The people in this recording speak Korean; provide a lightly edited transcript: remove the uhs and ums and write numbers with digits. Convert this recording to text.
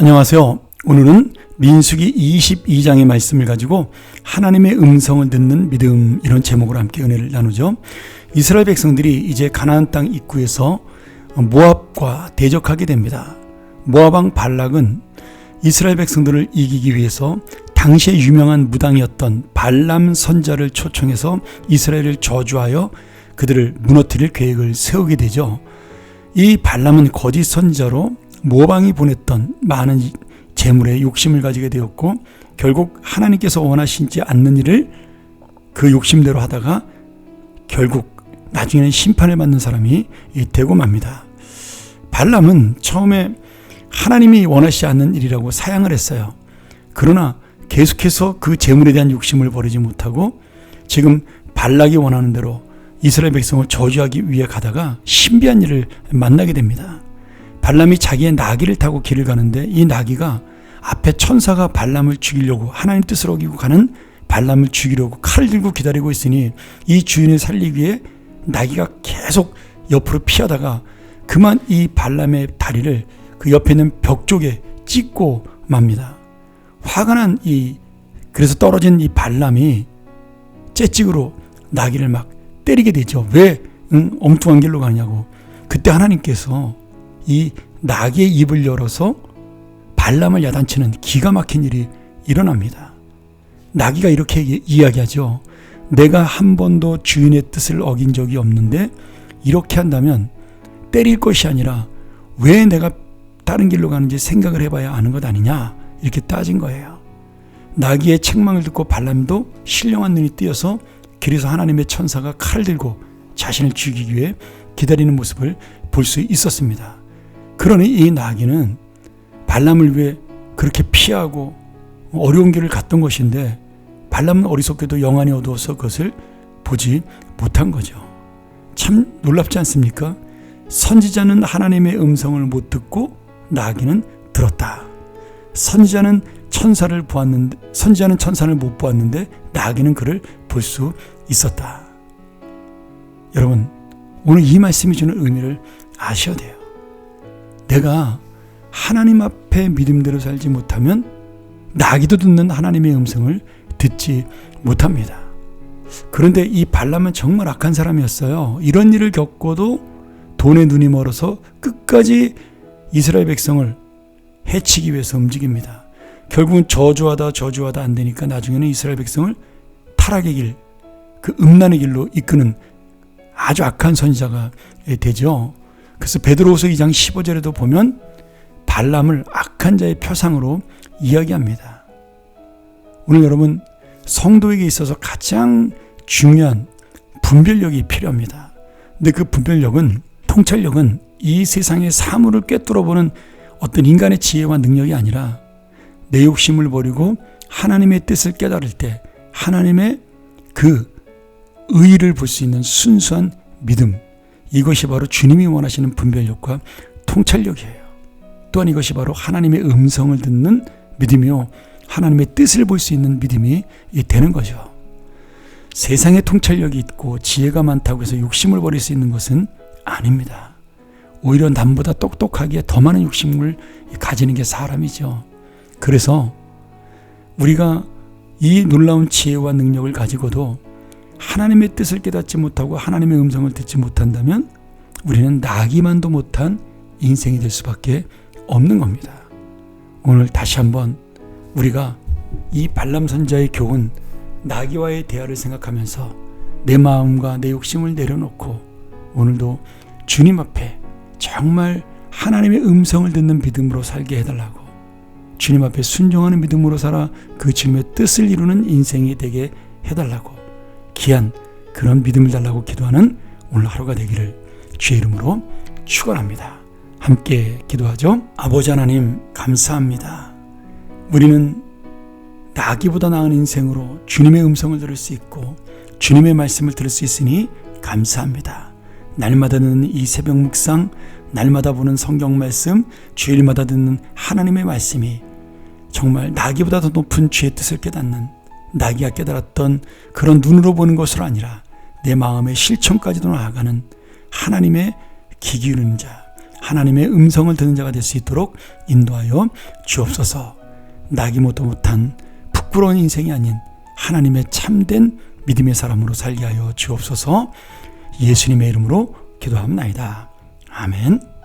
안녕하세요. 오늘은 민수기 22장의 말씀을 가지고 하나님의 음성을 듣는 믿음, 이런 제목으로 함께 은혜를 나누죠. 이스라엘 백성들이 이제 가나안 땅 입구에서 모압과 대적하게 됩니다. 모압 왕 발락은 이스라엘 백성들을 이기기 위해서 당시에 유명한 무당이었던 발람 선자를 초청해서 이스라엘을 저주하여 그들을 무너뜨릴 계획을 세우게 되죠. 이 발람은 거짓 선자로 모압 왕이 보냈던 많은 재물에 욕심을 가지게 되었고, 결국 하나님께서 원하시지 않는 일을 그 욕심대로 하다가 결국 나중에는 심판을 받는 사람이 되고 맙니다. 발람은 처음에 하나님이 원하시지 않는 일이라고 사양을 했어요. 그러나 계속해서 그 재물에 대한 욕심을 버리지 못하고 지금 발락이 원하는 대로 이스라엘 백성을 저주하기 위해 가다가 신비한 일을 만나게 됩니다. 발람이 자기의 나귀를 타고 길을 가는데 이 나귀가 앞에 천사가 발람을 죽이려고, 하나님 뜻을 어기고 가는 발람을 죽이려고 칼을 들고 기다리고 있으니 이 주인을 살리기 위해 나귀가 계속 옆으로 피하다가 그만 이 발람의 다리를 그 옆에 있는 벽 쪽에 찢고 맙니다. 화가 난 그래서 떨어진 이 발람이 채찍으로 나귀를 막 때리게 되죠. 왜 엉뚱한 길로 가냐고. 그때 하나님께서 이 나귀의 입을 열어서 발람을 야단치는 기가 막힌 일이 일어납니다. 나귀가 이렇게 이야기하죠. 내가 한 번도 주인의 뜻을 어긴 적이 없는데 이렇게 한다면 때릴 것이 아니라 왜 내가 다른 길로 가는지 생각을 해봐야 아는 것 아니냐, 이렇게 따진 거예요. 나귀의 책망을 듣고 발람도 신령한 눈이 띄어서 길에서 하나님의 천사가 칼을 들고 자신을 죽이기 위해 기다리는 모습을 볼 수 있었습니다. 그러니 이 나귀는 발람을 위해 그렇게 피하고 어려운 길을 갔던 것인데 발람은 어리석게도 영안이 어두워서 그것을 보지 못한 거죠. 참 놀랍지 않습니까? 선지자는 하나님의 음성을 못 듣고 나귀는 들었다. 선지자는 천사를 못 보았는데 나귀는 그를 볼 수 있었다. 여러분, 오늘 이 말씀이 주는 의미를 아셔야 돼요. 내가 하나님 앞에 믿음대로 살지 못하면 나귀도 듣는 하나님의 음성을 듣지 못합니다. 그런데 이 발람은 정말 악한 사람이었어요. 이런 일을 겪고도 돈에 눈이 멀어서 끝까지 이스라엘 백성을 해치기 위해서 움직입니다. 결국은 저주하다 안 되니까 나중에는 이스라엘 백성을 타락의 길, 그 음란의 길로 이끄는 아주 악한 선지자가 되죠. 그래서 베드로후서 2장 15절에도 보면 발람을 악한 자의 표상으로 이야기합니다. 오늘 여러분, 성도에게 있어서 가장 중요한 분별력이 필요합니다. 근데 그 분별력은, 통찰력은 이 세상의 사물을 꿰뚫어보는 어떤 인간의 지혜와 능력이 아니라 내 욕심을 버리고 하나님의 뜻을 깨달을 때 하나님의 그 의의를 볼 수 있는 순수한 믿음, 이것이 바로 주님이 원하시는 분별력과 통찰력이에요. 또한 이것이 바로 하나님의 음성을 듣는 믿음이요, 하나님의 뜻을 볼 수 있는 믿음이 되는 거죠. 세상에 통찰력이 있고 지혜가 많다고 해서 욕심을 버릴 수 있는 것은 아닙니다. 오히려 남보다 똑똑하기에 더 많은 욕심을 가지는 게 사람이죠. 그래서 우리가 이 놀라운 지혜와 능력을 가지고도 하나님의 뜻을 깨닫지 못하고 하나님의 음성을 듣지 못한다면 우리는 나기만도 못한 인생이 될 수밖에 없는 겁니다. 오늘 다시 한번 우리가 이 발람 선지자의 교훈, 나귀와의 대화를 생각하면서 내 마음과 내 욕심을 내려놓고 오늘도 주님 앞에 정말 하나님의 음성을 듣는 믿음으로 살게 해달라고, 주님 앞에 순종하는 믿음으로 살아 그 주님의 뜻을 이루는 인생이 되게 해달라고, 귀한 그런 믿음을 달라고 기도하는 오늘 하루가 되기를 주의 이름으로 축원합니다. 함께 기도하죠. 아버지 하나님, 감사합니다. 우리는 나귀보다 나은 인생으로 주님의 음성을 들을 수 있고 주님의 말씀을 들을 수 있으니 감사합니다. 날마다 듣는 이 새벽 묵상, 날마다 보는 성경 말씀, 주일마다 듣는 하나님의 말씀이 정말 나귀보다 더 높은 주의 뜻을 깨닫는, 나귀가 깨달았던 그런 눈으로 보는 것으로 아니라 내 마음의 실천까지도 나아가는 하나님의 귀 기울이는 자, 하나님의 음성을 듣는 자가 될 수 있도록 인도하여 주옵소서. 나기모도 못한 부끄러운 인생이 아닌 하나님의 참된 믿음의 사람으로 살게 하여 주옵소서. 예수님의 이름으로 기도합니다. 아멘.